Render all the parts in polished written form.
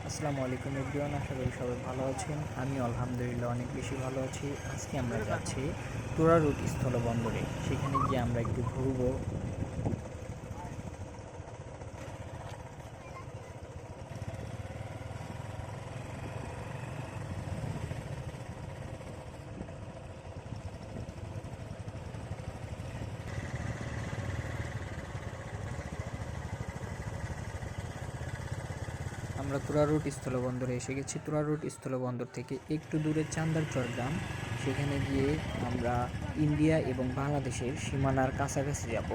আসসালামু আলাইকুম এভরিওয়ান, আশা করি সবাই ভালো আছেন। আমি আলহামদুলিল্লাহ অনেক বেশি ভালো আছি। আজকে আমরা যাচ্ছি তুরা রুট স্থলবন্দরে। সেখানে গিয়ে আমরা একটু ঘুরবো। আমরা তুরা রুট স্থলবন্দরে এসে গেছি। তুরা রুট স্থলবন্দর থেকে একটু দূরে চান্দারচর গ্রাম। সেখানে গিয়ে আমরা ইন্ডিয়া এবং বাংলাদেশের সীমানার কাছাকাছি যাব।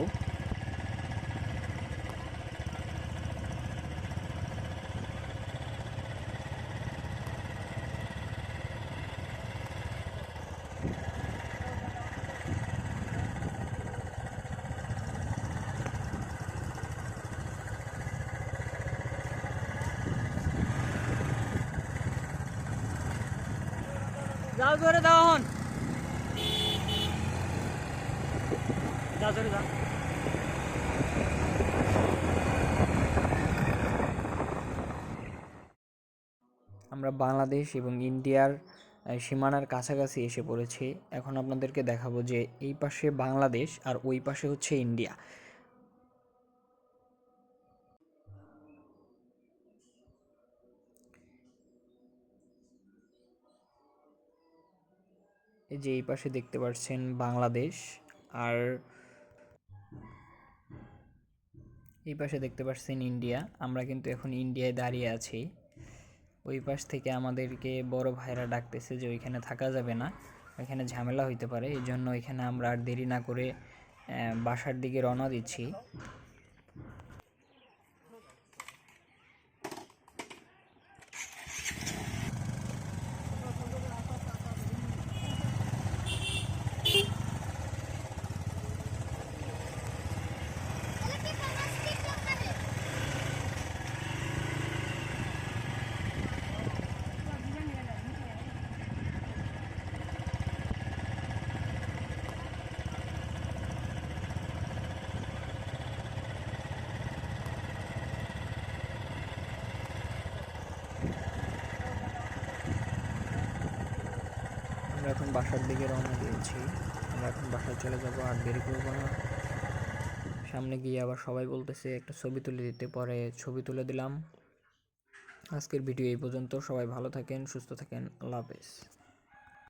যাও জোরে দাও, হন যাও জোরে যাও। আমরা বাংলাদেশ এবং ইন্ডিয়ার সীমানার কাছাকাছি এসে পড়েছি। এখন আপনাদেরকে দেখাবো যে এই পাশে বাংলাদেশ আর ওই পাশে হচ্ছে ইন্ডিয়া। এই যে এই পাশে দেখতে পাচ্ছেন বাংলাদেশ, আর এই পাশে দেখতে পাচ্ছেন ইন্ডিয়া। আমরা কিন্তু এখন ইন্ডিয়ায় দাঁড়িয়ে আছি। ওই পাশ থেকে আমাদেরকে বড় ভাইরা ডাকতেছে যে ওইখানে থাকা যাবে না, ওইখানে ঝামেলা হইতে পারে। এই জন্য ওইখানে আমরা আর দেরি না করে বাসার দিকে রওনা দিচ্ছি। আমরা এখন বাসার দিকে রওনা দিয়েছি। আমরা এখন বাসায় চলে যাব, আর দেরি করবো না। সামনে গিয়ে আবার সবাই বলতেছে একটা ছবি তুলে দিতে, পরে ছবি তুলে দিলাম। আজকের ভিডিও এই পর্যন্ত। সবাই ভালো থাকেন, সুস্থ থাকেন। আল্লাহ হাফেজ।